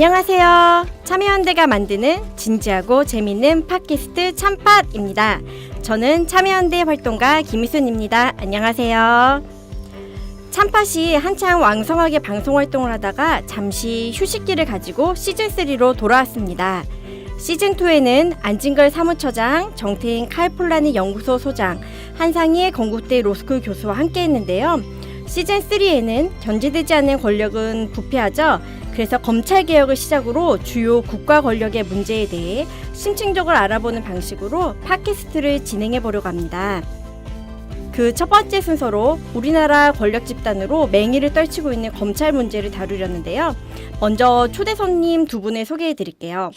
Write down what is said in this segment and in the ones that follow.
안녕하세요. 참여연대가 만드는 진지하고 재미있는 팟캐스트 참팟입니다. 저는 참여연대 활동가 김희순입니다. 안녕하세요. 참팟이 한창 왕성하게 방송 활동을 하다가 잠시 휴식기를 가지고 시즌3로 돌아왔습니다. 시즌2에는 안진걸 사무처장, 정태인 칼폴라니 연구소 소장, 한상희 건국대 로스쿨 교수와 함께 했는데요. 시즌3에는 견제되지 않는 권력은 부패하죠. 그래서 검찰개혁을 시작으로 주요 국가 권력의 문제에 대해 심층적으로 알아보는 방식으로 팟캐스트를 진행해 보려고 합니다. 그 첫 번째 순서로 우리나라 권력 집단으로 맹위를 떨치고 있는 검찰 문제를 다루려는데요. 먼저 초대 손님 두 분을 소개해 드릴게요.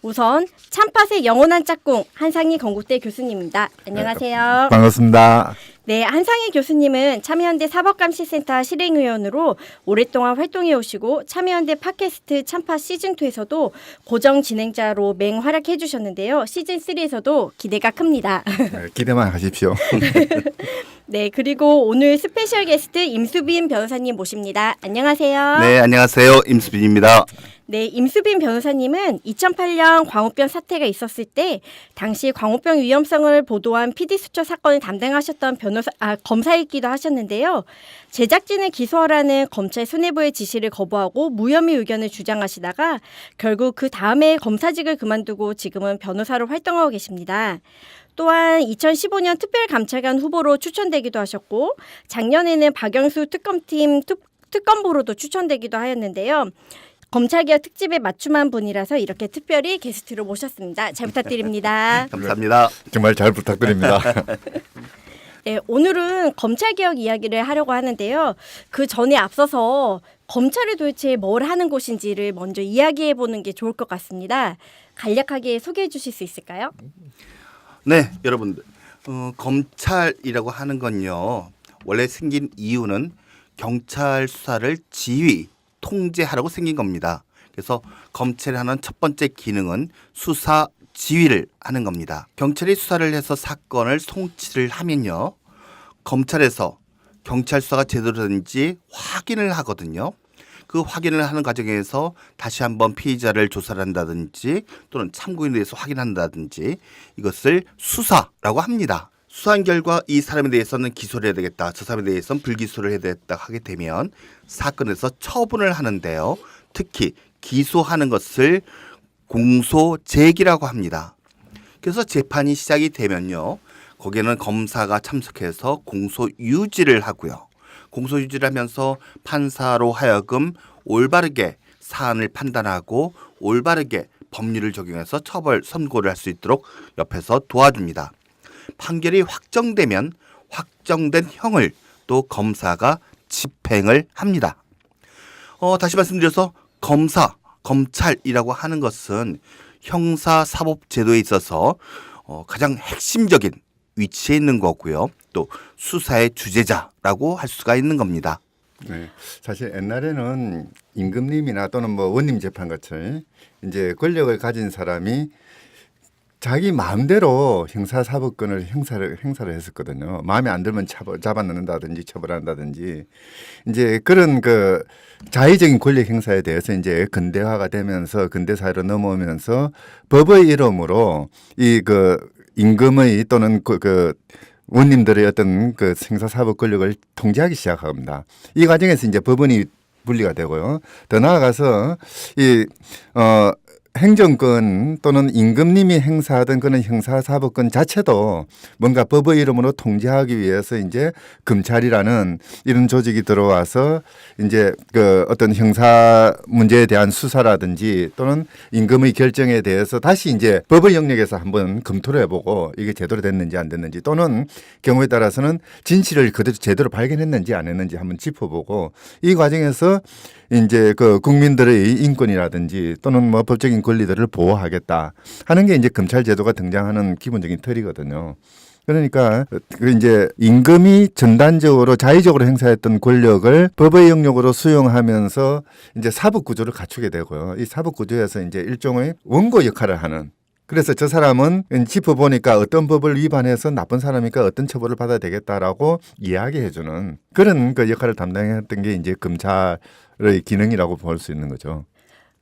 우선 참팟의 영원한 짝꿍 한상희 건국대 교수님입니다. 안녕하세요. 반갑습니다. 네, 한상희 교수님은 참여연대 사법감시센터 실행위원으로 오랫동안 활동해 오시고 참여연대 팟캐스트 참팟 시즌2에서도 고정 진행자로 맹활약해 주셨는데요. 시즌3에서도 기대가 큽니다. 네, 기대만 하십시오. 네, 그리고 오늘 스페셜 게스트 임수빈 변호사님 모십니다. 안녕하세요. 네, 안녕하세요. 임수빈입니다. 네, 임수빈 변호사님은 2008년 광우병 사태가 있었을 때 당시 광우병 위험성을 보도한 PD수첩 사건을 담당하셨던 검사이기도 하셨는데요. 제작진을 기소하라는 검찰 수뇌부의 지시를 거부하고 무혐의 의견을 주장하시다가 결국 그 다음에 검사직을 그만두고 지금은 변호사로 활동하고 계십니다. 또한 2015년 특별감찰관 후보로 추천되기도 하셨고 작년에는 박영수 특검팀 특검보로도 추천되기도 하였는데요. 검찰개혁 특집에 맞춤한 분이라서 이렇게 특별히 게스트로 모셨습니다. 잘 부탁드립니다. 감사합니다. 정말 잘 부탁드립니다. 네, 오늘은 검찰개혁 이야기를 하려고 하는데요. 그 전에 앞서서 검찰이 도대체 뭘 하는 곳인지를 먼저 이야기해 보는 게 좋을 것 같습니다. 간략하게 소개해 주실 수 있을까요? 네, 여러분들. 검찰이라고 하는 건요. 원래 생긴 이유는 경찰 수사를 지휘, 통제하라고 생긴 겁니다. 그래서 검찰이 하는 첫 번째 기능은 수사 지휘를 하는 겁니다. 경찰이 수사를 해서 사건을 송치를 하면요. 검찰에서 경찰 수사가 제대로 되는지 확인을 하거든요. 그 확인을 하는 과정에서 다시 한번 피의자를 조사를 한다든지 또는 참고인에 대해서 확인한다든지 이것을 수사라고 합니다. 수사한 결과 이 사람에 대해서는 기소를 해야 되겠다. 저 사람에 대해서는 불기소를 해야 되겠다 하게 되면 사건에서 처분을 하는데요. 특히 기소하는 것을 공소제기라고 합니다. 그래서 재판이 시작이 되면요. 거기에는 검사가 참석해서 공소유지를 하고요. 공소유지를 하면서 판사로 하여금 올바르게 사안을 판단하고 올바르게 법률을 적용해서 처벌 선고를 할 수 있도록 옆에서 도와줍니다. 판결이 확정되면 확정된 형을 또 검사가 집행을 합니다. 다시 말씀드려서 검찰이라고 하는 것은 형사사법제도에 있어서 가장 핵심적인 위치에 있는 거고요. 또 수사의 주재자라고 할 수가 있는 겁니다. 네, 사실 옛날에는 임금님이나 또는 뭐 원님 재판같이 이제 권력을 가진 사람이 자기 마음대로 형사사법권을 행사를 했었거든요. 마음에 안 들면 잡아넣는다든지 처벌한다든지 이제 그런 그 자의적인 권력 행사에 대해서 이제 근대화가 되면서 근대사회로 넘어오면서 법의 이름으로 이 그 임금의 또는 그 원님들의 어떤 그 형사사법 권력을 통제하기 시작합니다. 이 과정에서 이제 법원이 분리가 되고요. 더 나아가서 행정권 또는 임금님이 행사하던 그런 형사사법권 자체도 뭔가 법의 이름으로 통제하기 위해서 이제 검찰이라는 이런 조직이 들어와서 이제 그 어떤 형사 문제에 대한 수사라든지 또는 임금의 결정에 대해서 다시 이제 법의 영역에서 한번 검토를 해보고 이게 제대로 됐는지 안 됐는지 또는 경우에 따라서는 진실을 그대로 제대로 발견했는지 안 했는지 한번 짚어보고 이 과정에서 이제 그 국민들의 인권이라든지 또는 뭐 법적인 권리들을 보호하겠다 하는 게 이제 검찰 제도가 등장하는 기본적인 틀이거든요. 그러니까 그 이제 임금이 전단적으로 자의적으로 행사했던 권력을 법의 영역으로 수용하면서 이제 사법 구조를 갖추게 되고요. 이 사법 구조에서 이제 일종의 원고 역할을 하는. 그래서 저 사람은 짚어보니까 어떤 법을 위반해서 나쁜 사람이니까 어떤 처벌을 받아야 되겠다라고 이야기해주는 그런 그 역할을 담당했던 게 이제 검찰의 기능이라고 볼 수 있는 거죠.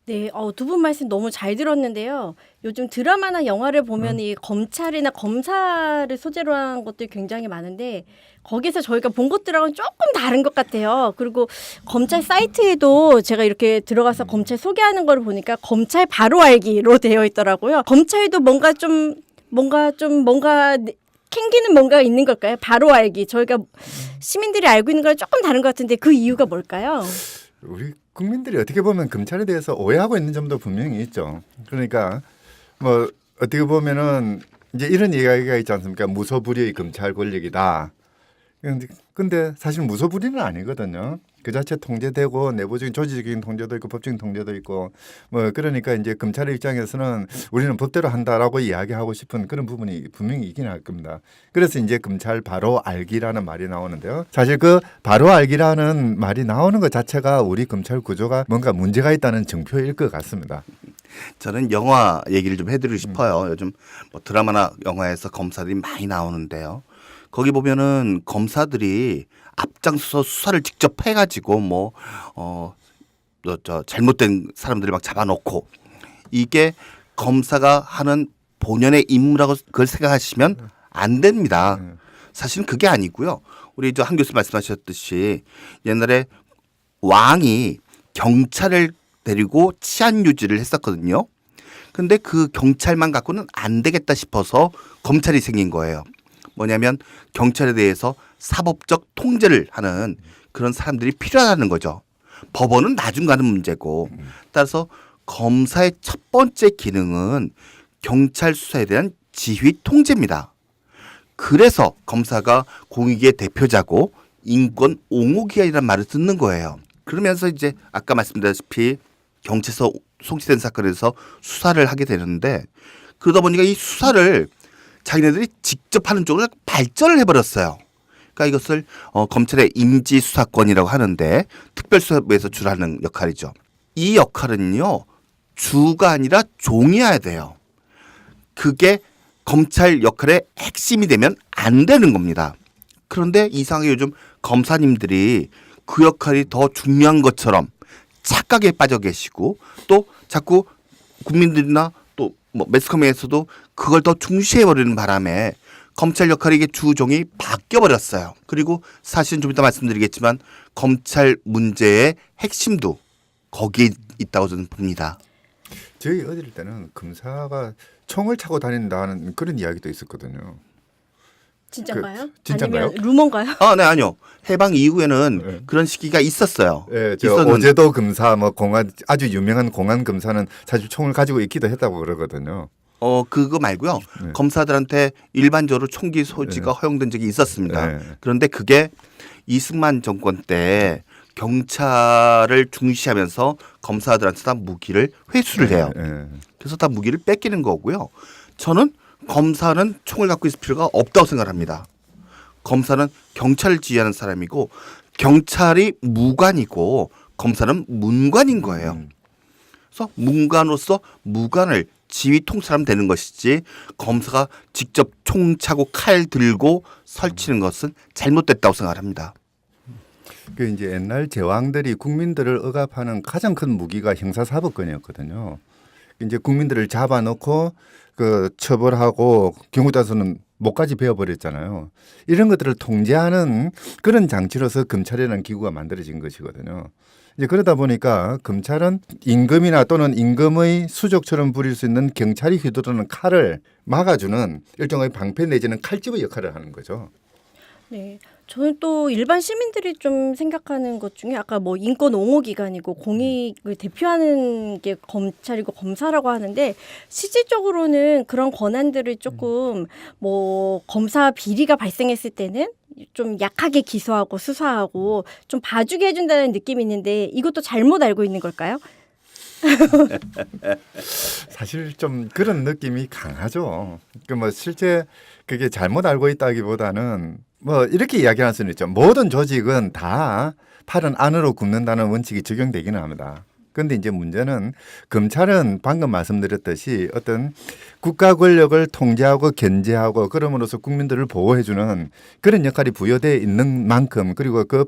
네, 두 분 말씀 너무 잘 들었는데요. 요즘 드라마나 영화를 보면 이 검찰이나 검사를 소재로 한 것들이 굉장히 많은데 거기서 저희가 본 것들하고는 조금 다른 것 같아요. 그리고 검찰 사이트에도 제가 이렇게 들어가서 검찰 소개하는 걸 보니까 검찰 바로 알기로 되어 있더라고요. 검찰도 뭔가 캥기는 뭔가 있는 걸까요? 바로 알기. 저희가 시민들이 알고 있는 거랑 조금 다른 것 같은데 그 이유가 뭘까요? 우리 국민들이 어떻게 보면 검찰에 대해서 오해하고 있는 점도 분명히 있죠. 그러니까 뭐 어떻게 보면은 이제 이런 이야기가 있지 않습니까? 무소불위의 검찰 권력이다. 근데 사실 무소불위는 아니거든요. 그 자체 통제되고 내부적인 조직적인 통제도 있고 법적인 통제도 있고 뭐 그러니까 이제 검찰의 입장에서는 우리는 법대로 한다라고 이야기하고 싶은 그런 부분이 분명히 있긴 할 겁니다. 그래서 이제 검찰 바로 알기라는 말이 나오는데요. 사실 그 바로 알기라는 말이 나오는 것 자체가 우리 검찰 구조가 뭔가 문제가 있다는 증표일 것 같습니다. 저는 영화 얘기를 좀 해드리고 싶어요. 요즘 뭐 드라마나 영화에서 검사들이 많이 나오는데요. 거기 보면은 검사들이 앞장서서 수사를 직접 해가지고 저 잘못된 사람들을 막 잡아놓고 이게 검사가 하는 본연의 임무라고 그걸 생각하시면 안 됩니다. 사실은 그게 아니고요. 우리 저 한 교수 말씀하셨듯이 옛날에 왕이 경찰을 데리고 치안 유지를 했었거든요. 근데 그 경찰만 갖고는 안 되겠다 싶어서 검찰이 생긴 거예요. 뭐냐면 경찰에 대해서 사법적 통제를 하는 그런 사람들이 필요하다는 거죠. 법원은 나중 가는 문제고 따라서 검사의 첫 번째 기능은 경찰 수사에 대한 지휘 통제입니다. 그래서 검사가 공익의 대표자고 인권 옹호기관이라는 말을 듣는 거예요. 그러면서 이제 아까 말씀드렸다시피 경찰서 송치된 사건에서 수사를 하게 되는데 그러다 보니까 이 수사를 자기네들이 직접 하는 쪽으로 발전을 해버렸어요. 그러니까 이것을 검찰의 임지수사권이라고 하는데 특별수사부에서 주로 하는 역할이죠. 이 역할은요. 주가 아니라 종이어야 돼요. 그게 검찰 역할의 핵심이 되면 안 되는 겁니다. 그런데 이상하게 요즘 검사님들이 그 역할이 더 중요한 것처럼 착각에 빠져 계시고 또 자꾸 국민들이나 또 뭐 매스컴에서도 그걸 더 중시해버리는 바람에 검찰 역할이 이게 주종이 바뀌어버렸어요. 그리고 사실은 좀 이따 말씀드리겠지만 검찰 문제의 핵심도 거기에 있다고 저는 봅니다. 저희 어릴 때는 검사가 총을 차고 다닌다는 그런 이야기도 있었거든요. 진짜인가요? 진짜인가요? 아니면 루머인가요? 네, 아니요. 해방 이후에는 네. 그런 시기가 있었어요. 예, 어제도 검사, 뭐 공안 아주 유명한 공안 검사는 사실 총을 가지고 있기도 했다고 그러거든요. 그거 말고요. 네. 검사들한테 일반적으로 총기 소지가 허용된 적이 있었습니다. 네. 그런데 그게 이승만 정권 때 경찰을 중시하면서 검사들한테 다 무기를 회수를 해요. 그래서 다 무기를 뺏기는 거고요. 저는 검사는 총을 갖고 있을 필요가 없다고 생각합니다. 검사는 경찰을 지휘하는 사람이고 경찰이 무관이고 검사는 문관인 거예요. 그래서 문관으로서 무관을 지휘 통찰하면 되는 것이지 검사가 직접 총 차고 칼 들고 설치는 것은 잘못됐다고 생각합니다. 그 이제 옛날 제왕들이 국민들을 억압하는 가장 큰 무기가 형사사법권이었거든요. 이제 국민들을 잡아놓고 그 처벌하고 경우 따서는 목까지 베어버렸잖아요. 이런 것들을 통제하는 그런 장치로서 검찰이라는 기구가 만들어진 것이거든요. 이제 그러다 보니까 검찰은 임금이나 또는 임금의 수족처럼 부릴 수 있는 경찰이 휘두르는 칼을 막아주는 일종의 방패 내지는 칼집의 역할을 하는 거죠. 네. 저는 또 일반 시민들이 좀 생각하는 것 중에 아까 뭐 인권 옹호 기관이고 공익을 대표하는 게 검찰이고 검사라고 하는데 실질적으로는 그런 권한들을 조금 뭐 검사 비리가 발생했을 때는 좀 약하게 기소하고 수사하고 좀 봐주게 해준다는 느낌이 있는데 이것도 잘못 알고 있는 걸까요? 사실 좀 그런 느낌이 강하죠. 그 뭐 실제 그게 잘못 알고 있다기보다는 뭐 이렇게 이야기할 수는 있죠. 모든 조직은 다 팔은 안으로 굽는다는 원칙이 적용되기는 합니다. 그런데 이제 문제는 검찰은 방금 말씀드렸듯이 어떤 국가 권력을 통제하고 견제하고 그럼으로써 국민들을 보호해주는 그런 역할이 부여되어 있는 만큼 그리고 그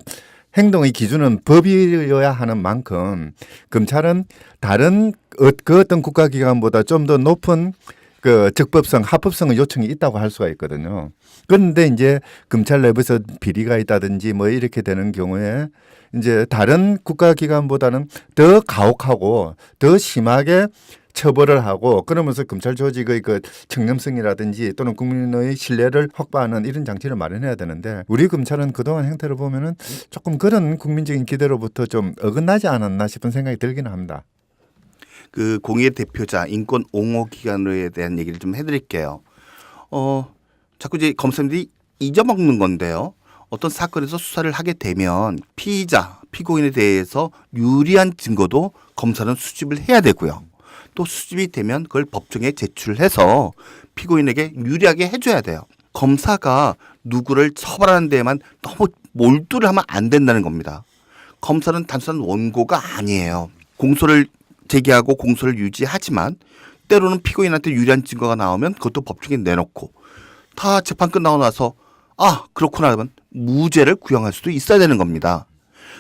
행동의 기준은 법이어야 하는 만큼 검찰은 다른 그 어떤 국가기관보다 좀 더 높은 그 적법성, 합법성의 요청이 있다고 할 수가 있거든요. 그런데 이제 검찰 내부에서 비리가 있다든지 뭐 이렇게 되는 경우에 이제 다른 국가기관보다는 더 가혹하고 더 심하게 처벌을 하고 그러면서 검찰 조직의 그 청렴성이라든지 또는 국민의 신뢰를 확보하는 이런 장치를 마련해야 되는데 우리 검찰은 그동안 행태를 보면은 조금 그런 국민적인 기대로부터 좀 어긋나지 않았나 싶은 생각이 들기는 합니다. 그 공의의 대표자 인권 옹호 기관에 대한 얘기를 좀 해드릴게요. 자꾸 이제 검사님들이 잊어먹는 건데요. 어떤 사건에서 수사를 하게 되면 피의자, 피고인에 대해서 유리한 증거도 검사는 수집을 해야 되고요. 또 수집이 되면 그걸 법정에 제출해서 피고인에게 유리하게 해줘야 돼요. 검사가 누구를 처벌하는 데에만 너무 몰두를 하면 안 된다는 겁니다. 검사는 단순한 원고가 아니에요. 공소를 제기하고 공소를 유지하지만 때로는 피고인한테 유리한 증거가 나오면 그것도 법정에 내놓고 다 재판 끝나고 나서 그렇구나 하면 무죄를 구형할 수도 있어야 되는 겁니다.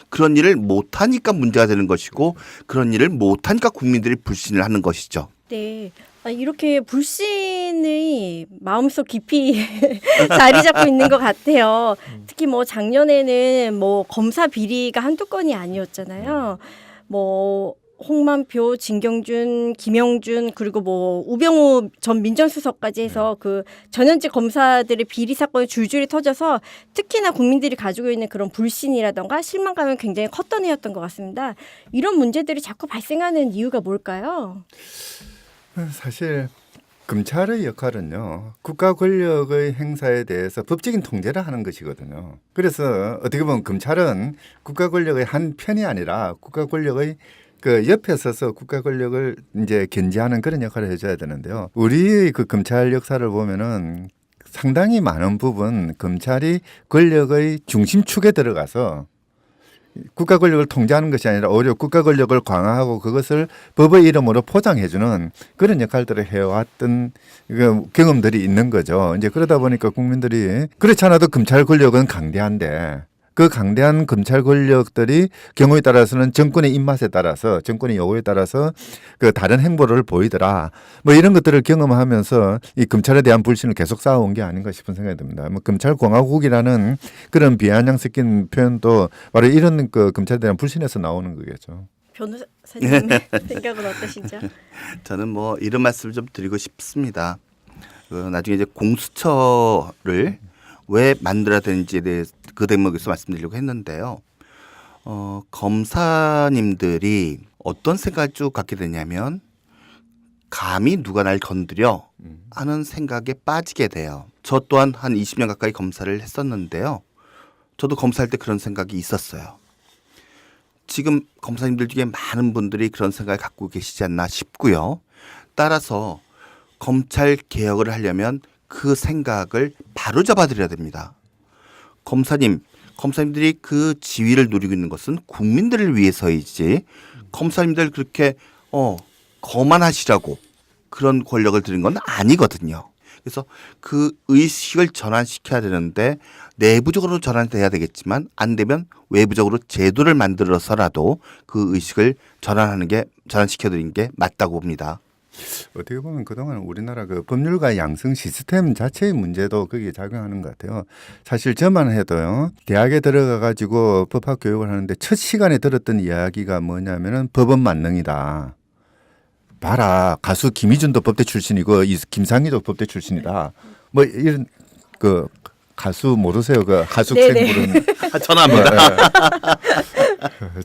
그런 일을 못하니까 문제가 되는 것이고 그런 일을 못하니까 국민들이 불신을 하는 것이죠. 네. 이렇게 불신의 마음속 깊이 자리 잡고 있는 것 같아요. 특히 뭐 작년에는 뭐 검사 비리가 한두 건이 아니었잖아요. 뭐 홍만표, 진경준, 김영준 그리고 뭐 우병우 전 민정수석까지 해서 그 전현직 검사들의 비리 사건이 줄줄이 터져서 특히나 국민들이 가지고 있는 그런 불신이라던가 실망감은 굉장히 컸던 해였던 것 같습니다. 이런 문제들이 자꾸 발생하는 이유가 뭘까요? 사실 검찰의 역할은요. 국가 권력의 행사에 대해서 법적인 통제를 하는 것이거든요. 그래서 어떻게 보면 검찰은 국가 권력의 한 편이 아니라 국가 권력의 그 옆에 서서 국가 권력을 이제 견제하는 그런 역할을 해줘야 되는데요. 우리의 그 검찰 역사를 보면은 상당히 많은 부분 검찰이 권력의 중심축에 들어가서 국가 권력을 통제하는 것이 아니라 오히려 국가 권력을 강화하고 그것을 법의 이름으로 포장해주는 그런 역할들을 해왔던 경험들이 있는 거죠. 이제 그러다 보니까 국민들이 그렇지 않아도 검찰 권력은 강대한데 그 강대한 검찰 권력들이 경우에 따라서는 정권의 입맛에 따라서 정권의 요구에 따라서 그 다른 행보를 보이더라. 뭐 이런 것들을 경험하면서 이 검찰에 대한 불신을 계속 쌓아온 게 아닌가 싶은 생각이 듭니다. 뭐 검찰 공화국이라는 그런 비아냥 섞인 표현도 바로 이런 그 검찰에 대한 불신에서 나오는 거겠죠. 변호사님의 생각은 어떠시죠? 저는 뭐 이런 말씀을 좀 드리고 싶습니다. 나중에 이제 공수처를 왜 만들어야 되는지에 대해서 그 대목에서 말씀드리려고 했는데요. 검사님들이 어떤 생각을 쭉 갖게 되냐면 감히 누가 날 건드려 하는 생각에 빠지게 돼요. 저 또한 한 20년 가까이 검사를 했었는데요. 저도 검사할 때 그런 생각이 있었어요. 지금 검사님들 중에 많은 분들이 그런 생각을 갖고 계시지 않나 싶고요. 따라서 검찰 개혁을 하려면 그 생각을 바로잡아 드려야 됩니다. 검사님들이 그 지위를 누리고 있는 것은 국민들을 위해서이지 검사님들 그렇게 거만하시라고 그런 권력을 드린 건 아니거든요. 그래서 그 의식을 전환시켜야 되는데 내부적으로 전환돼야 되겠지만 안 되면 외부적으로 제도를 만들어서라도 그 의식을 전환시켜드리는 게 맞다고 봅니다. 어떻게 보면 그동안 우리나라 그 법률가 양성 시스템 자체의 문제도 거기에 작용하는 것 같아요. 사실 저만 해도요. 대학에 들어가 가지고 법학 교육을 하는데 첫 시간에 들었던 이야기가 뭐냐면은 법은 만능이다. 봐라. 가수 김희준도 법대 출신이고 김상희도 법대 출신이다. 뭐 이런 그 가수 모르세요? 그 하숙생 부르는 전화합니다.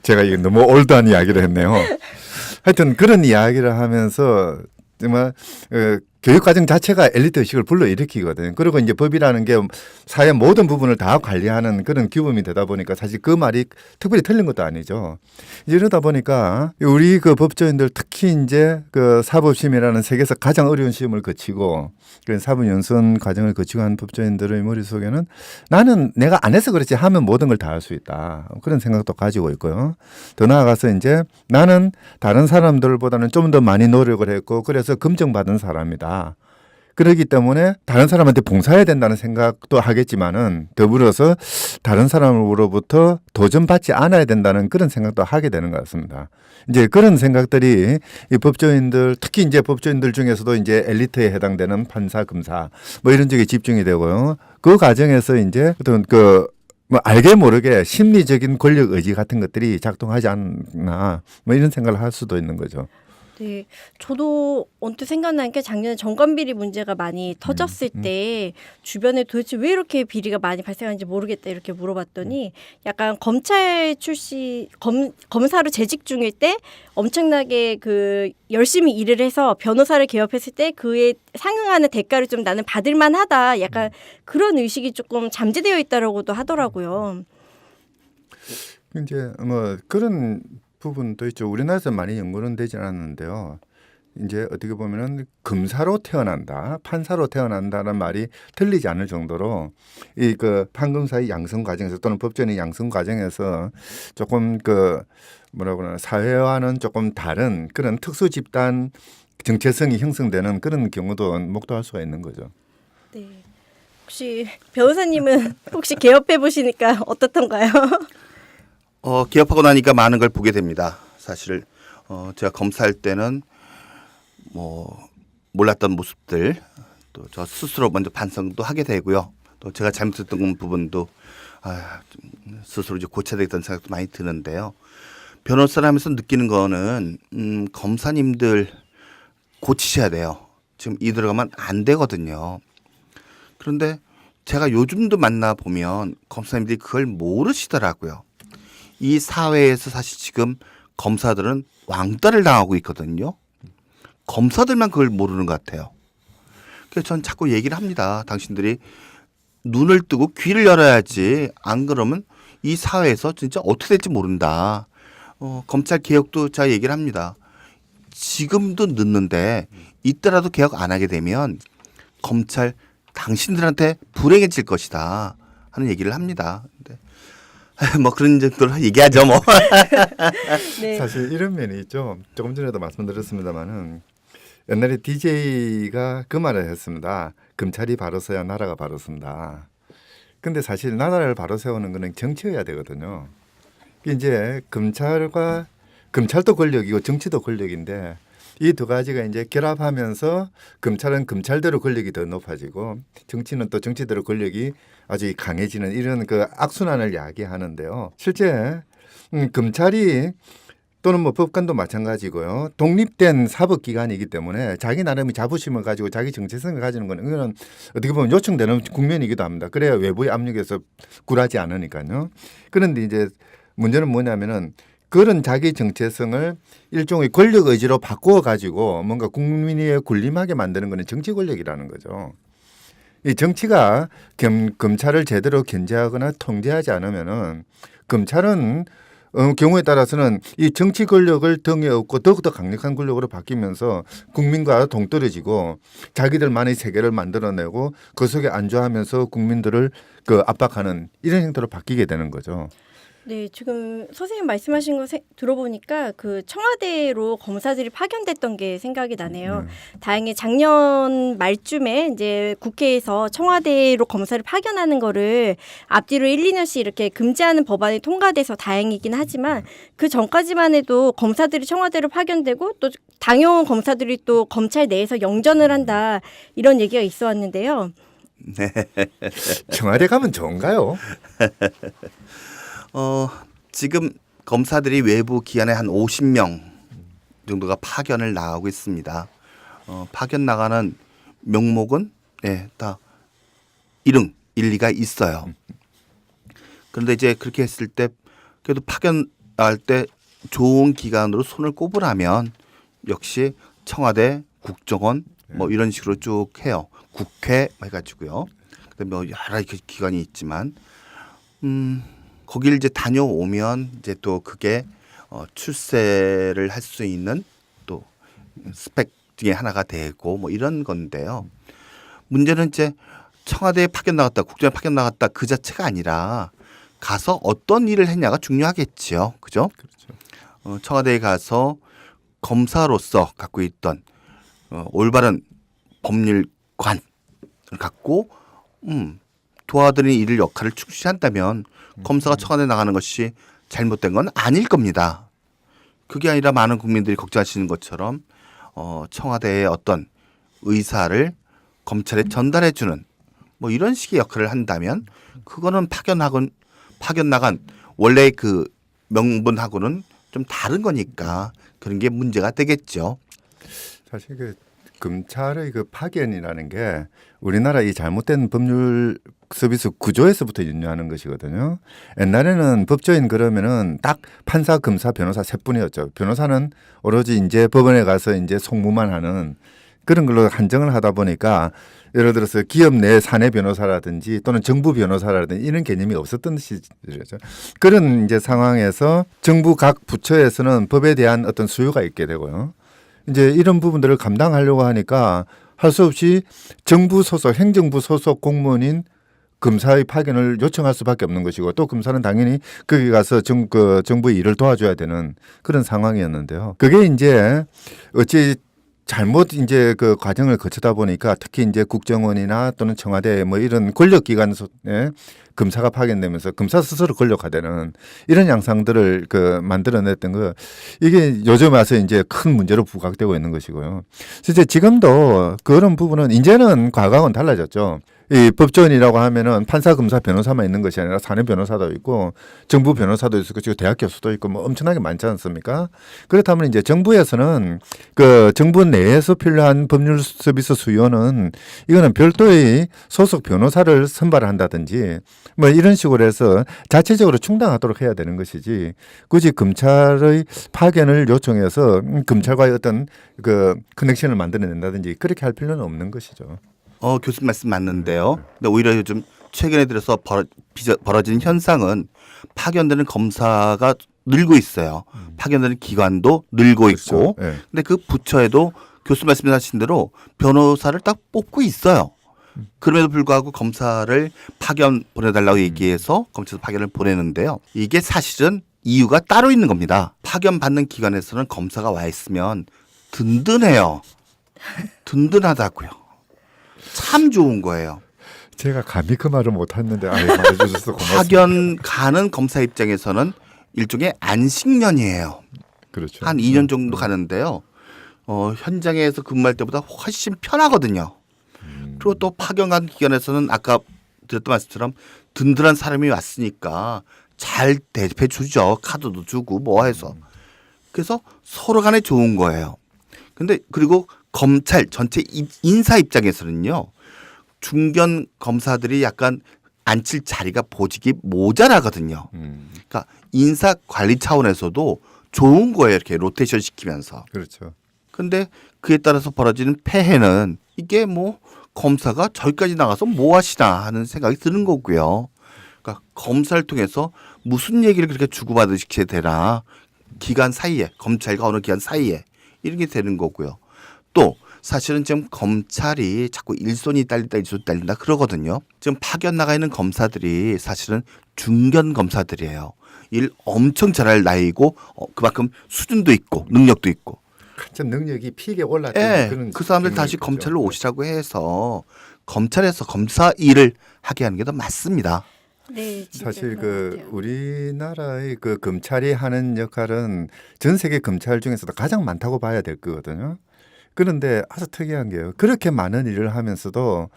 제가 이거 너무 올드한 이야기를 했네요. 하여튼 그런 이야기를 하면서 정말 교육과정 자체가 엘리트 의식을 불러일으키거든요. 그리고 이제 법이라는 게 사회 모든 부분을 다 관리하는 그런 규범이 되다 보니까 사실 그 말이 특별히 틀린 것도 아니죠. 이러다 보니까 우리 그 법조인들 특히 이제 그 사법시험이라는 세계에서 가장 어려운 시험을 거치고 그 사법연수원 과정을 거치고 한 법조인들의 머릿속에는 나는 내가 안 해서 그렇지 하면 모든 걸 다 할 수 있다. 그런 생각도 가지고 있고요. 더 나아가서 이제 나는 다른 사람들보다는 좀 더 많이 노력을 했고 그래서 검증받은 사람이다. 그렇기 때문에 다른 사람한테 봉사해야 된다는 생각도 하겠지만은 더불어서 다른 사람으로부터 도전받지 않아야 된다는 그런 생각도 하게 되는 것 같습니다. 이제 그런 생각들이 이 법조인들, 특히 이제 법조인들 중에서도 이제 엘리트에 해당되는 판사, 검사 뭐 이런 쪽에 집중이 되고요. 그 과정에서 이제 어떤 뭐 알게 모르게 심리적인 권력 의지 같은 것들이 작동하지 않나 뭐 이런 생각을 할 수도 있는 거죠. 네, 저도 언뜻 생각난 게 작년에 정관비리 문제가 많이 터졌을 때 주변에 도대체 왜 이렇게 비리가 많이 발생하는지 모르겠다 이렇게 물어봤더니 약간 검찰 출신 검사로 재직 중일 때 엄청나게 그 열심히 일을 해서 변호사를 개업했을 때 그에 상응하는 대가를 좀 나는 받을 만하다 약간 그런 의식이 조금 잠재되어 있다라고도 하더라고요. 이제 뭐 그런 부분도 있죠. 우리나라에서 많이 연구는 되지 않았는데요. 이제 어떻게 보면은 검사로 태어난다, 판사로 태어난다는 말이 틀리지 않을 정도로 이 그 판검사의 양성 과정에서 또는 법조인의 양성 과정에서 조금 그 뭐라고 그러나 사회와는 조금 다른 그런 특수 집단 정체성이 형성되는 그런 경우도 목도할 수가 있는 거죠. 네. 혹시 변호사님은 혹시 개업해 보시니까 어떻던가요? 기업하고 나니까 많은 걸 보게 됩니다. 사실 제가 검사할 때는 뭐 몰랐던 모습들 또 저 스스로 먼저 반성도 하게 되고요. 또 제가 잘못했던 부분도 스스로 이제 고쳐야 되겠다는 생각도 많이 드는데요. 변호사를 하면서 느끼는 거는 검사님들 고치셔야 돼요. 지금 이 들어가면 안 되거든요. 그런데 제가 요즘도 만나 보면 검사님들이 그걸 모르시더라고요. 이 사회에서 사실 지금 검사들은 왕따를 당하고 있거든요. 검사들만 그걸 모르는 것 같아요. 그래서 전 자꾸 얘기를 합니다. 당신들이 눈을 뜨고 귀를 열어야지. 안 그러면 이 사회에서 진짜 어떻게 될지 모른다. 검찰 개혁도 제가 얘기를 합니다. 지금도 늦는데 이때라도 개혁 안 하게 되면 검찰 당신들한테 불행해질 것이다 하는 얘기를 합니다. 근데 뭐 그런 정도로 얘기하죠 뭐. 네. 사실 이런 면이 있죠. 조금 전에도 말씀드렸습니다마는 옛날에 DJ가 그 말을 했습니다. 검찰이 바로 서야 나라가 바로 선다. 근데 사실 나라를 바로 세우는 거는 정치여야 되거든요. 이제 검찰도 권력이고 정치도 권력인데 이 두 가지가 이제 결합하면서 검찰은 검찰대로 권력이 더 높아지고 정치는 또 정치대로 권력이 아주 강해지는 이런 그 악순환을 야기하는데요. 실제 검찰이 또는 뭐 법관도 마찬가지고요. 독립된 사법기관이기 때문에 자기 나름의 자부심을 가지고 자기 정체성을 가지는 거는 이거는 어떻게 보면 요청되는 국면이기도 합니다. 그래야 외부의 압력에서 굴하지 않으니까요. 그런데 이제 문제는 뭐냐면은 그런 자기 정체성을 일종의 권력 의지로 바꾸어 가지고 뭔가 국민이 군림하게 만드는 거는 정치 권력이라는 거죠. 이 정치가 검찰을 제대로 견제하거나 통제하지 않으면은 검찰은 경우에 따라서는 이 정치 권력을 등에 업고 더욱더 강력한 권력으로 바뀌면서 국민과 동떨어지고 자기들만의 세계를 만들어내고 그 속에 안주하면서 국민들을 그 압박하는 이런 형태로 바뀌게 되는 거죠. 네, 지금 선생님 말씀하신 거 들어보니까 그 청와대로 검사들이 파견됐던 게 생각이 나네요. 다행히 작년 말쯤에 이제 국회에서 청와대로 검사를 파견하는 거를 앞뒤로 1, 2년씩 이렇게 금지하는 법안이 통과돼서 다행이긴 하지만 그 전까지만 해도 검사들이 청와대로 파견되고 또 당용 검사들이 또 검찰 내에서 영전을 한다 이런 얘기가 있어 왔는데요. 네. 청와대 가면 좋은가요? 지금 검사들이 외부 기관에 한 50명 정도가 파견을 나가고 있습니다. 파견 나가는 명목은 다 일리가 있어요. 그런데 이제 그렇게 했을 때 그래도 파견 나갈 때 좋은 기관으로 손을 꼽으라면 역시 청와대, 국정원 뭐 이런 식으로 쭉 해요. 국회 해가지고요. 그다음에 뭐 여러 기관이 있지만 거길 이제 다녀오면 이제 또 그게 출세를 할 수 있는 또 스펙 중에 하나가 되고 뭐 이런 건데요. 문제는 이제 청와대에 파견 나갔다, 국정에 파견 나갔다 그 자체가 아니라 가서 어떤 일을 했냐가 중요하겠지요. 그죠? 그렇죠. 청와대에 가서 검사로서 갖고 있던 올바른 법률 관을 갖고 도와드리는 일을 역할을 충실히 한다면 검사가 청와대 나가는 것이 잘못된 건 아닐 겁니다. 그게 아니라 많은 국민들이 걱정하시는 것처럼 청와대의 어떤 의사를 검찰에 전달해 주는 뭐 이런 식의 역할을 한다면 그거는 파견 나간 원래 그 명분하고는 좀 다른 거니까 그런 게 문제가 되겠죠. 사실 그 검찰의 그 파견이라는 게 우리나라 이 잘못된 법률 서비스 구조에서부터 윤류하는 것이거든요. 옛날에는 법조인 그러면은 딱 판사, 검사, 변호사 세 분이었죠. 변호사는 오로지 이제 법원에 가서 이제 송무만 하는 그런 걸로 한정을 하다 보니까 예를 들어서 기업 내 사내 변호사라든지 또는 정부 변호사라든지 이런 개념이 없었던 시절이죠. 그런 이제 상황에서 정부 각 부처에서는 법에 대한 어떤 수요가 있게 되고요. 이제 이런 부분들을 감당하려고 하니까 할 수 없이 정부 소속, 행정부 소속 공무원인 검사의 파견을 요청할 수밖에 없는 것이고 또 검사는 당연히 거기 가서 정부의 일을 도와줘야 되는 그런 상황이었는데요. 그게 이제 어찌 잘못 이제 그 과정을 거치다 보니까 특히 이제 국정원이나 또는 청와대 뭐 이런 권력기관에 검사가 파견되면서 검사 스스로 권력화되는 이런 양상들을 그 만들어냈던 거 이게 요즘 와서 이제 큰 문제로 부각되고 있는 것이고요. 실제 지금도 그런 부분은 이제는 과거하고는 달라졌죠. 이 법조인이라고 하면은 판사, 검사, 변호사만 있는 것이 아니라 사내 변호사도 있고 정부 변호사도 있고 지금 대학 교수도 있고 뭐 엄청나게 많지 않습니까? 그렇다면 이제 정부에서는 그 정부 내에서 필요한 법률 서비스 수요는 이거는 별도의 소속 변호사를 선발한다든지 뭐 이런 식으로 해서 자체적으로 충당하도록 해야 되는 것이지 굳이 검찰의 파견을 요청해서 검찰과의 어떤 그 커넥션을 만들어낸다든지 그렇게 할 필요는 없는 것이죠. 교수님 말씀 맞는데요. 근데 오히려 요즘 최근에 들어서 벌어지는 현상은 파견되는 검사가 늘고 있어요. 파견되는 기관도 늘고 그렇죠. 있고. 네. 근데 그 부처에도 교수 말씀하신 대로 변호사를 딱 뽑고 있어요. 그럼에도 불구하고 검사를 파견 보내달라고 얘기해서 검찰에서 파견을 보내는데요. 이게 사실은 이유가 따로 있는 겁니다. 파견 받는 기관에서는 검사가 와 있으면 든든해요. 든든하다고요. 참 좋은 거예요. 제가 감히 그 말을 못했는데 말해주셔서 고맙습니다. 파견 가는 검사 입장에서는 일종의 안식년이에요. 그렇죠. 한 2년 정도 가는데요. 현장에서 근무할 때보다 훨씬 편하거든요. 그리고 또 파견 간 기관에서는 아까 드렸던 말씀처럼 든든한 사람이 왔으니까 잘 대접해 주죠. 카드도 주고 뭐 해서. 그래서 서로 간에 좋은 거예요. 근데 그리고 검찰 전체 인사 입장에서는요. 중견 검사들이 약간 앉힐 자리가 보직이 모자라거든요. 그러니까 인사 관리 차원에서도 좋은 거예요. 이렇게 로테이션 시키면서. 그렇죠. 근데 그에 따라서 벌어지는 폐해는 이게 뭐 검사가 저기까지 나가서 뭐 하시나 하는 생각이 드는 거고요. 그러니까 검사를 통해서 무슨 얘기를 그렇게 주고받으시게 되나 기간 사이에 검찰과 어느 기간 사이에 이런 게 되는 거고요. 또 사실은 지금 검찰이 자꾸 일손이 딸린다 그러거든요. 지금 파견 나가 있는 검사들이 사실은 중견 검사들이에요. 일 엄청 잘할 나이고 그만큼 수준도 있고 능력도 있고. 참 능력이 피게 올랐던 예, 그런 그 사람들 다시 경우였죠. 검찰로 오시라고 해서 검찰에서 검사 일을 하게 하는 게 더 맞습니다. 네, 진짜 사실 그런 것 그 같아요. 우리나라의 그 검찰이 하는 역할은 전 세계 검찰 중에서도 가장 많다고 봐야 될 거거든요. 그런데 아주 특이한 게요. 그렇게 많은 일을 하면서도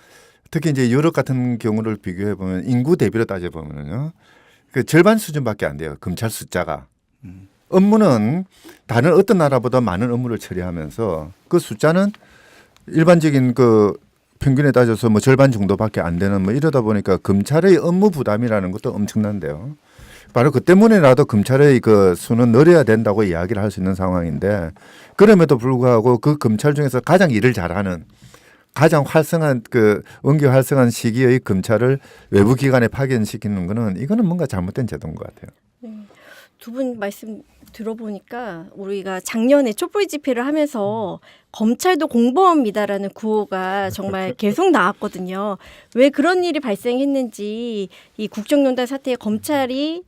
특히 이제 유럽 같은 경우를 비교해 보면 인구 대비로 따져 보면요, 그 절반 수준밖에 안 돼요. 검찰 숫자가. 업무는 다른 어떤 나라보다 많은 업무를 처리하면서 그 숫자는 일반적인 그 평균에 따져서 뭐 절반 정도밖에 안 되는 뭐 이러다 보니까 검찰의 업무 부담이라는 것도 엄청난데요. 바로 그 때문에라도 검찰의 그 수는 늘어야 된다고 이야기를 할 수 있는 상황인데 그럼에도 불구하고 그 검찰 중에서 가장 일을 잘하는 가장 활성한 그 원기 활성한 시기의 검찰을 외부 기관에 파견시키는 거는 이거는 뭔가 잘못된 제도인 것 같아요. 두 분 말씀 들어보니까 우리가 작년에 촛불 집회를 하면서 검찰도 공범이다라는 구호가 정말 계속 나왔거든요. 왜 그런 일이 발생했는지 이 국정농단 사태에 검찰이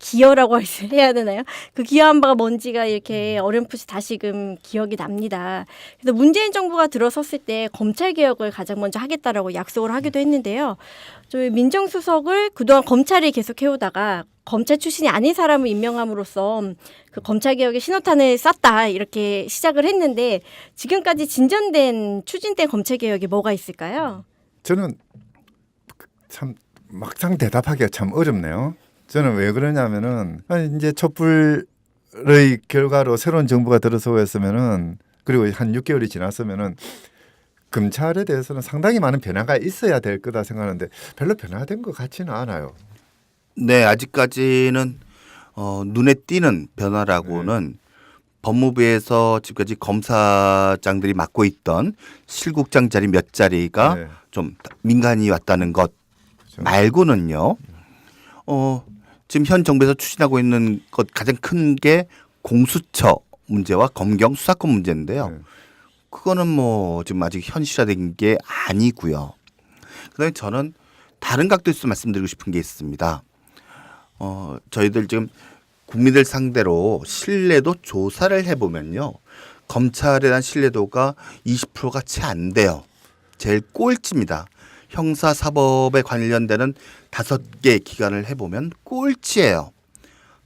기여라고 해야 되나요? 그 기여한 바가 뭔지가 이렇게 어렴풋이 다시금 기억이 납니다. 그래서 문재인 정부가 들어섰을 때 검찰 개혁을 가장 먼저 하겠다라고 약속을 하기도 했는데요. 저희 민정수석을 그동안 검찰이 계속 해오다가 검찰 출신이 아닌 사람을 임명함으로써 그 검찰 개혁의 신호탄을 쐈다 이렇게 시작을 했는데 지금까지 진전된 추진된 검찰 개혁이 뭐가 있을까요? 저는 참 막상 대답하기가 참 어렵네요. 저는 왜 그러냐면은 이제 촛불의 결과로 새로운 정부가 들어서고 그리고 한 6개월이 지났으면은 검찰에 대해서는 상당히 많은 변화가 있어야 될 거다 생각하는데 별로 변화된 것 같지는 않아요. 네, 아직까지는 눈에 띄는 변화라고는 법무부에서 지금까지 검사장들이 맡고 있던 실국장 자리 몇 자리가 네. 좀 민간이 왔다는 것 그렇죠. 말고는요. 지금 현 정부에서 추진하고 있는 것 가장 큰 게 공수처 문제와 검경 수사권 문제인데요. 네. 그거는 뭐 지금 아직 현실화된 게 아니고요. 그다음에 저는 다른 각도에서 말씀드리고 싶은 게 있습니다. 저희들 지금 국민들 상대로 신뢰도 조사를 해보면요. 검찰에 대한 신뢰도가 20%가 채 안 돼요. 제일 꼴찌입니다. 형사사법에 관련되는 5개 기관을 해보면 꼴찌예요.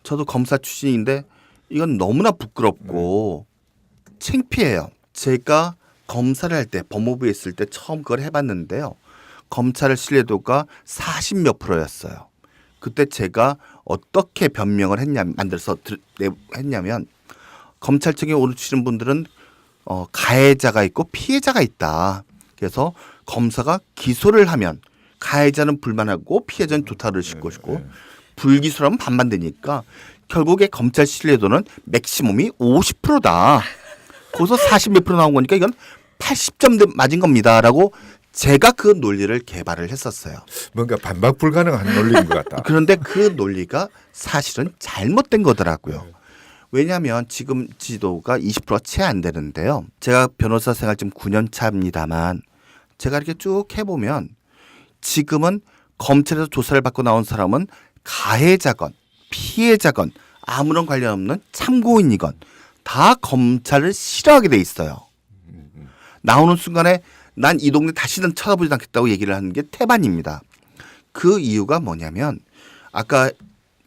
저도 검사 출신인데 이건 너무나 부끄럽고 창피해요. 제가 검사를 할 때 법무부에 있을 때 처음 그걸 해봤는데요. 검찰의 신뢰도가 40몇 %였어요. 그때 제가 어떻게 변명을 했냐면 검찰청에 오르시는 분들은 가해자가 있고 피해자가 있다. 그래서 검사가 기소를 하면 가해자는 불만하고 피해자는 조타를 실 것이고 불기소하면 반반 되니까 결국에 검찰 신뢰도는 맥시멈이 50%다. 거기서 40몇 % 나온 거니까 이건 80점 맞은 겁니다라고 제가 그 논리를 개발을 했었어요. 뭔가 반박 불가능한 논리인 것 같다. 그런데 그 논리가 사실은 잘못된 거더라고요. 왜냐하면 지금 지도가 20%가 채 안 되는데요. 제가 변호사 생활 지금 9년 차입니다만 제가 이렇게 쭉 해보면 지금은 검찰에서 조사를 받고 나온 사람은 가해자건 피해자건 아무런 관련 없는 참고인이건 다 검찰을 싫어하게 돼 있어요. 나오는 순간에 난 이 동네 다시는 쳐다보지 않겠다고 얘기를 하는 게 태반입니다. 그 이유가 뭐냐면 아까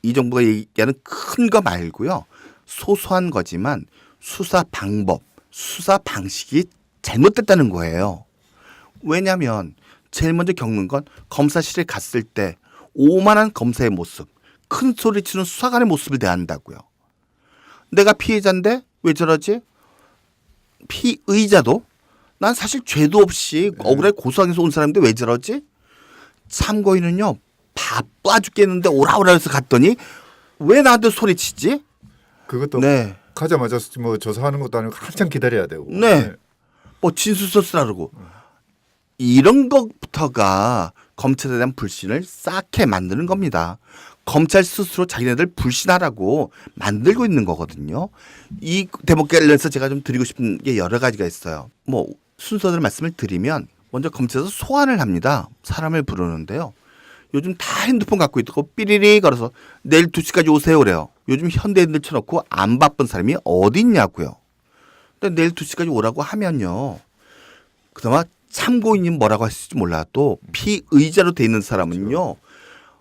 이 정부가 얘기하는 큰 거 말고요. 소소한 거지만 수사 방법, 수사 방식이 잘못됐다는 거예요. 왜냐하면 제일 먼저 겪는 건 검사실에 갔을 때 오만한 검사의 모습, 큰 소리 치는 수사관의 모습을 대한다고요. 내가 피해자인데 왜 저러지? 피의자도 난 사실 죄도 없이 억울하게 고소하면서 온 사람인데 왜 저러지? 참고인은요 바빠 죽겠는데 오라오라 해서 갔더니 왜 나한테 소리치지? 그것도 네. 가자마자 뭐 조사하는 것도 아니고 한참 기다려야 되고. 네. 뭐 진술서 쓰라 그러고 이런 것부터가 검찰에 대한 불신을 쌓게 만드는 겁니다. 검찰 스스로 자기네들 불신하라고 만들고 있는 거거든요. 이 대목 관련해서 제가 좀 드리고 싶은 게 여러 가지가 있어요. 뭐 순서대로 말씀을 드리면 먼저 검찰에서 소환을 합니다. 사람을 부르는데요. 요즘 다 핸드폰 갖고 있고 삐리리 걸어서 내일 2시까지 오세요 그래요. 요즘 현대인들 쳐놓고 안 바쁜 사람이 어디 있냐고요. 근데 내일 2시까지 오라고 하면요. 그나마 참고인이 뭐라고 하실지 몰라도 피의자로 돼 있는 사람은요.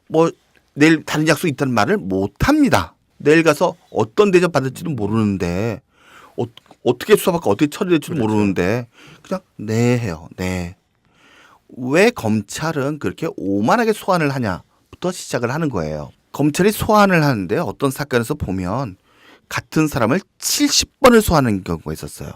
뭐 내일 다른 약속 있다는 말을 못합니다. 내일 가서 어떤 대접 받을지도 모르는데 어떻게 수사받고 어떻게 처리될지도 그렇죠. 모르는데 그냥 네 해요. 네. 왜 검찰은 그렇게 오만하게 소환을 하냐부터 시작을 하는 거예요. 검찰이 소환을 하는데 어떤 사건에서 보면 같은 사람을 70번을 소환하는 경우가 있었어요.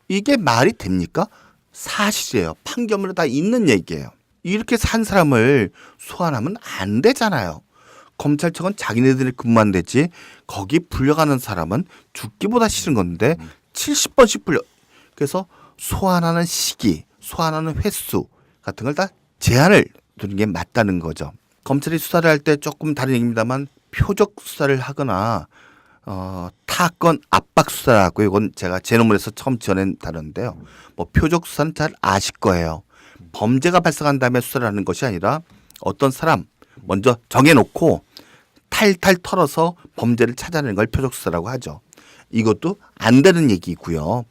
이게 말이 됩니까? 사실이에요. 판결문에 다 있는 얘기예요. 이렇게 산 사람을 소환하면 안 되잖아요. 검찰청은 자기네들이 근무한 데지 거기 불려가는 사람은 죽기보다 싫은 건데 70번씩 불려. 그래서 소환하는 시기, 소환하는 횟수 같은 걸 다 제한을 두는 게 맞다는 거죠. 검찰이 수사를 할 때 조금 다른 얘기입니다만 표적 수사를 하거나 타건 압박 수사라고 이건 제가 제 논문에서 처음 지어낸 단어인데요. 뭐 표적 수사는 잘 아실 거예요. 범죄가 발생한 다음에 수사를 하는 것이 아니라 어떤 사람 먼저 정해놓고 탈탈 털어서 범죄를 찾아내는 걸 표적수사라고 하죠. 이것도 안 되는 얘기고요.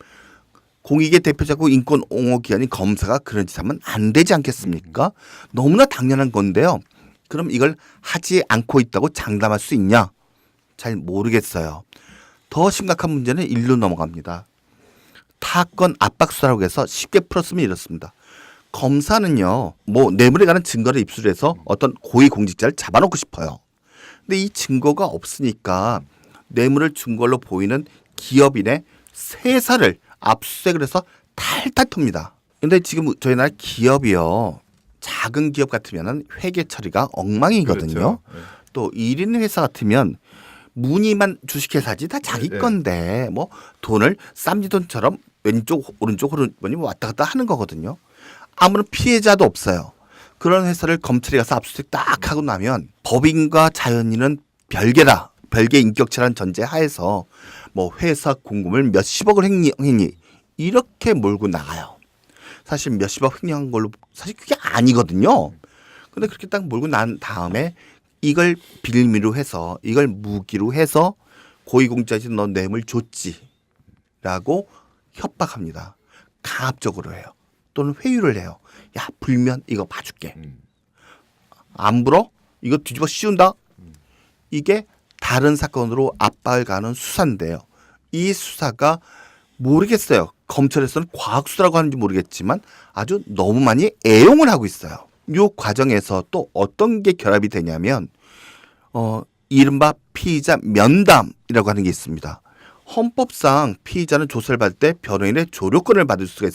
공익의 대표자고 인권 옹호 기관인 검사가 그런 짓 하면 안 되지 않겠습니까? 너무나 당연한 건데요. 그럼 이걸 하지 않고 있다고 장담할 수 있냐? 잘 모르겠어요. 더 심각한 문제는 일로 넘어갑니다. 타건 압박 수사라고 해서 쉽게 풀었으면 이렇습니다. 검사는요, 뭐 뇌물에 관한 증거를 입수해서 어떤 고위 공직자를 잡아놓고 싶어요. 근데 이 증거가 없으니까 뇌물을 준 걸로 보이는 기업인의 세사를 압수수색을 해서 탈탈 텁니다. 근데 지금 저희 나라 기업이요, 작은 기업 같으면 회계 처리가 엉망이거든요. 그렇죠. 네. 또 1인 회사 같으면 무늬만 주식회사지 다 자기 네. 건데 뭐 돈을 쌈지돈처럼 왼쪽 오른쪽 흐르니 왔다 갔다 하는 거거든요. 아무런 피해자도 없어요. 그런 회사를 검찰에 가서 압수수색 딱 하고 나면 법인과 자연인은 별개다. 별개 인격체라는 전제 하에서 뭐 회사 공금을 몇십억을 횡령했니 이렇게 몰고 나가요. 사실 몇십억 횡령한 걸로 사실 그게 아니거든요. 근데 그렇게 딱 몰고 난 다음에 이걸 빌미로 해서 이걸 무기로 해서 고위공직자지 너 뇌물 줬지라고 협박합니다. 강압적으로 해요. 또는 회유를 해요. 야 불면 이거 봐줄게. 안 불어? 이거 뒤집어 씌운다? 이게 다른 사건으로 압박을 가는 수사인데요. 이 수사가 모르겠어요. 검찰에서는 과학수사라고 하는지 모르겠지만 아주 너무 많이 애용을 하고 있어요. 이 과정에서 또 어떤 게 결합이 되냐면 이른바 피의자 면담이라고 하는 게 있습니다. 헌법상 피의자는 조사를 받을 때 변호인의 조력권을 받을 수가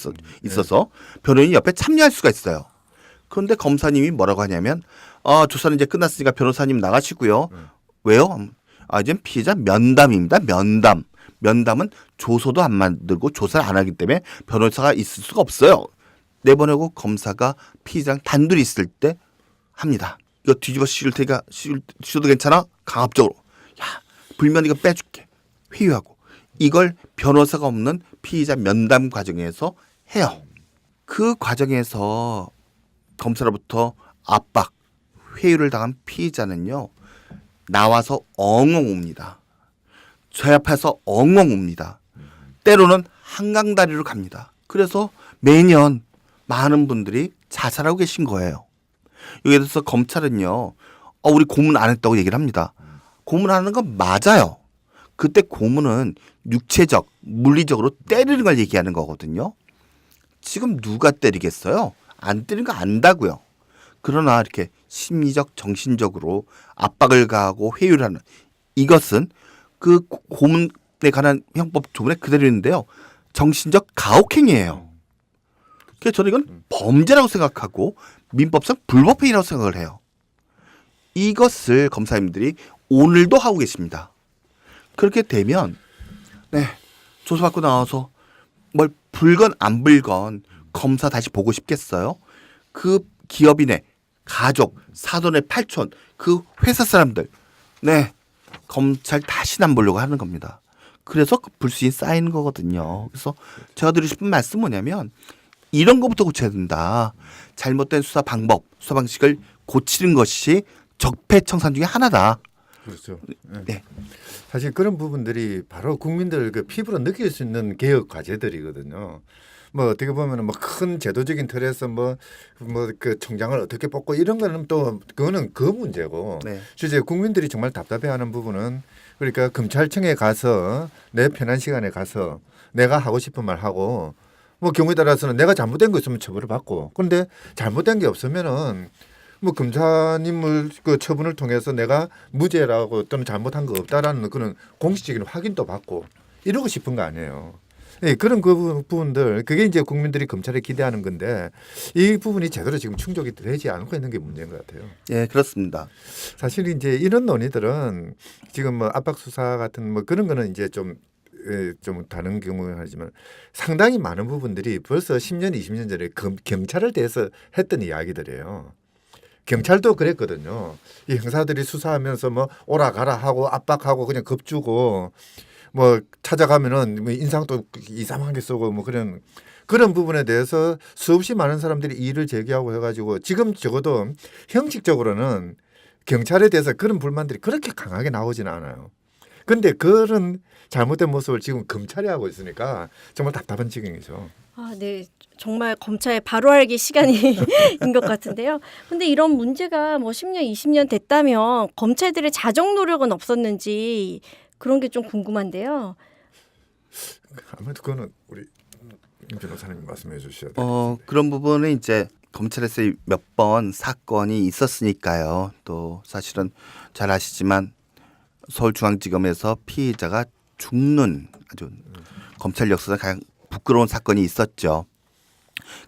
있어서 변호인이 옆에 참여할 수가 있어요. 그런데 검사님이 뭐라고 하냐면 조사는 이제 끝났으니까 변호사님 나가시고요. 왜요? 이제 피의자 면담입니다. 면담. 면담은 조서도 안 만들고 조사를 안 하기 때문에 변호사가 있을 수가 없어요. 내보내고 검사가 피의자랑 단둘이 있을 때 합니다. 이거 뒤집어 씌울 테니까 씌워도 괜찮아? 강압적으로. 야 불면 이거 빼줄게. 회유하고. 이걸 변호사가 없는 피의자 면담 과정에서 해요. 그 과정에서 검사로부터 압박, 회유를 당한 피의자는요. 나와서 엉엉 웁니다. 제 앞에서 엉엉 웁니다. 때로는 한강다리로 갑니다. 그래서 매년 많은 분들이 자살하고 계신 거예요. 여기에 대해서 검찰은요. 우리 고문 안 했다고 얘기를 합니다. 고문하는 건 맞아요. 그때 고문은 육체적, 물리적으로 때리는 걸 얘기하는 거거든요. 지금 누가 때리겠어요? 안 때리는 거 안다고요. 그러나 이렇게 심리적, 정신적으로 압박을 가하고 회유를 하는 이것은 그 고문에 관한 형법 조문에 그대로 있는데요. 정신적 가혹행위예요. 그래서 저는 이건 범죄라고 생각하고 민법상 불법행위라고 생각을 해요. 이것을 검사님들이 오늘도 하고 계십니다. 그렇게 되면 조사받고 나와서 뭘 불건 안 불건 검사 다시 보고 싶겠어요? 그 기업인의 가족, 사돈의 팔촌, 그 회사 사람들 검찰 다시는 안 보려고 하는 겁니다. 그래서 그 불신이 쌓이는 거거든요. 그래서 제가 드리고 싶은 말씀은 뭐냐면 이런 것부터 고쳐야 된다. 잘못된 수사 방법, 수사 방식을 고치는 것이 적폐청산 중에 하나다. 그렇죠. 네. 사실 그런 부분들이 바로 국민들 그 피부로 느낄 수 있는 개혁 과제들이거든요. 뭐 어떻게 보면은 뭐 큰 제도적인 틀에서 뭐 그 총장을 어떻게 뽑고 이런 거는 또 그거는 그 문제고 실제 국민들이 정말 답답해하는 부분은 그러니까 검찰청에 가서 내 편한 시간에 가서 내가 하고 싶은 말 하고 뭐 경우에 따라서는 내가 잘못된 거 있으면 처벌을 받고 그런데 잘못된 게 없으면은 뭐 검사님을 그 처분을 통해서 내가 무죄라고 또는 잘못한 거 없다라는 그런 공식적인 확인도 받고 이러고 싶은 거 아니에요. 네, 그런 그 부분들 그게 이제 국민들이 검찰에 기대하는 건데 이 부분이 제대로 지금 충족이 되지 않고 있는 게 문제인 것 같아요. 예, 그렇습니다. 사실 이제 이런 논의들은 지금 뭐 압박 수사 같은 뭐 그런 거는 이제 좀 다른 경우는 하지만 상당히 많은 부분들이 벌써 10년, 20년 전에 경찰을 대해서 했던 이야기들이에요. 경찰도 그랬거든요. 이 형사들이 수사하면서 뭐 오라 가라 하고 압박하고 그냥 겁주고 뭐 찾아가면은 뭐 인상도 이상하게 쓰고 뭐 그런 부분에 대해서 수없이 많은 사람들이 이의를 제기하고 해가지고 지금 적어도 형식적으로는 경찰에 대해서 그런 불만들이 그렇게 강하게 나오지는 않아요. 근데 그런 잘못된 모습을 지금 검찰이 하고 있으니까 정말 답답한 지경이죠. 아, 네. 정말 검찰 바로 알기 시간이 인 것 같은데요. 근데 이런 문제가 뭐 10년, 20년 됐다면 검찰들의 자정 노력은 없었는지 그런 게 좀 궁금한데요. 아무래도 그거는 우리 임 변호사님 말씀해 주셔야 돼요. 그런 부분은 이제 검찰에서 몇 번 사건이 있었으니까요. 또 사실은 잘 아시지만 서울중앙지검에서 피의자가 죽는 아주 검찰 역사상 가장 부끄러운 사건이 있었죠.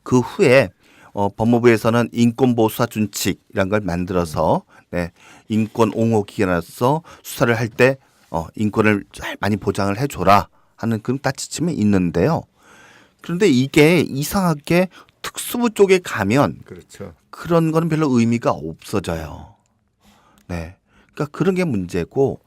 그 후에 법무부에서는 인권보호수사준칙이라는 걸 만들어서 네, 인권 옹호 기관으로서 수사를 할 때 인권을 잘 많이 보장을 해줘라 하는 그런 따뜻함이 있는데요. 그런데 이게 이상하게 특수부 쪽에 가면 그렇죠. 그런 거는 별로 의미가 없어져요. 네, 그러니까 그런 게 문제고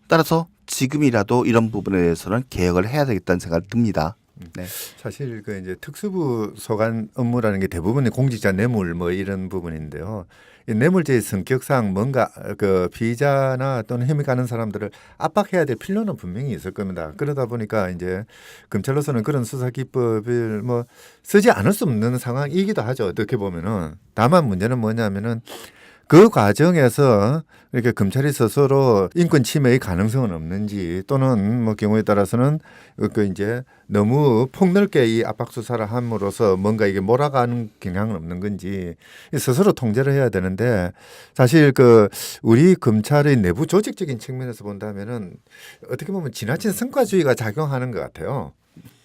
따라서 지금이라도 이런 부분에 대해서는 개혁을 해야 되겠다는 생각이 듭니다. 네. 사실 그 이제 특수부 소관 업무라는 게 대부분의 공직자 뇌물 뭐 이런 부분인데요. 이 뇌물죄의 성격상 뭔가 그 피의자나 또는 혐의 가는 사람들을 압박해야 될 필요는 분명히 있을 겁니다. 그러다 보니까 이제 검찰로서는 그런 수사 기법을 뭐 쓰지 않을 수 없는 상황이기도 하죠. 어떻게 보면은 다만 문제는 뭐냐면은 그 과정에서 이렇게 검찰이 스스로 인권 침해의 가능성은 없는지 또는 뭐 경우에 따라서는 그 이제 너무 폭넓게 이 압박 수사를 함으로써 뭔가 이게 몰아가는 경향은 없는 건지 스스로 통제를 해야 되는데 사실 그 우리 검찰의 내부 조직적인 측면에서 본다면은 어떻게 보면 지나친 성과주의가 작용하는 것 같아요.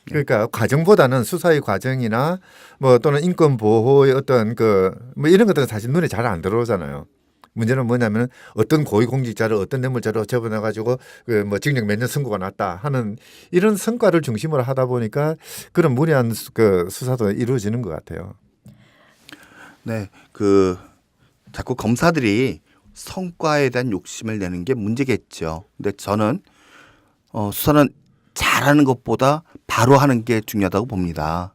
그러니까 과정보다는 수사의 과정이나 뭐 또는 인권 보호의 어떤 그 뭐 이런 것들은 사실 눈에 잘 안 들어오잖아요. 문제는 뭐냐면 어떤 고위공직자를 어떤 뇌물자로 처분해 가지고 그 뭐 징역 몇 년 선고가 났다 하는 이런 성과를 중심으로 하다 보니까 그런 무리한 그 수사도 이루어지는 것 같아요. 네, 그 자꾸 검사들이 성과에 대한 욕심을 내는 게 문제겠죠. 근데 저는 수사는 잘하는 것보다 바로 하는 게 중요하다고 봅니다.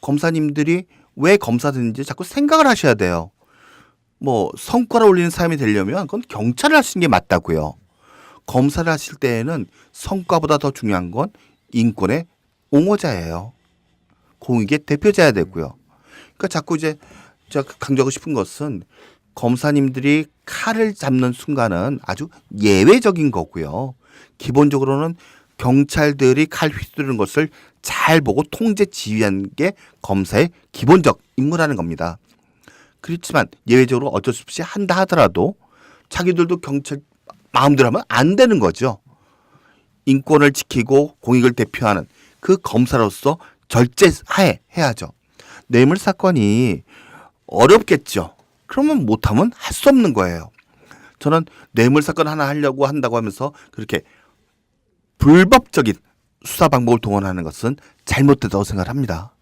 검사님들이 왜 검사든지 자꾸 생각을 하셔야 돼요. 뭐 성과를 올리는 사람이 되려면 그건 경찰을 하시는 게 맞다고요. 검사를 하실 때에는 성과보다 더 중요한 건 인권의 옹호자예요. 공익의 대표자야 되고요. 그러니까 자꾸 이제 제가 강조하고 싶은 것은 검사님들이 칼을 잡는 순간은 아주 예외적인 거고요. 기본적으로는 경찰들이 칼 휘두르는 것을 잘 보고 통제 지휘하는 게 검사의 기본적 임무라는 겁니다. 그렇지만 예외적으로 어쩔 수 없이 한다 하더라도 자기들도 경찰 마음대로 하면 안 되는 거죠. 인권을 지키고 공익을 대표하는 그 검사로서 절제하에 해야죠. 뇌물 사건이 어렵겠죠. 그러면 못하면 할 수 없는 거예요. 저는 뇌물 사건 하나 하려고 한다고 하면서 그렇게 불법적인 수사 방법을 동원하는 것은 잘못됐다고 생각을 합니다.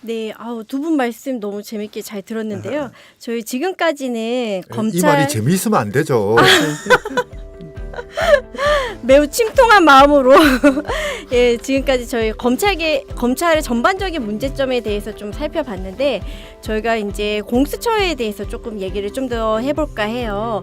네, 두 분 말씀 너무 재밌게 잘 들었는데요. 저희 지금까지는 검찰 이 말이 재미있으면 안 되죠. 매우 침통한 마음으로 예, 지금까지 저희 검찰의 전반적인 문제점에 대해서 좀 살펴봤는데 저희가 이제 공수처에 대해서 조금 얘기를 좀 더 해볼까 해요.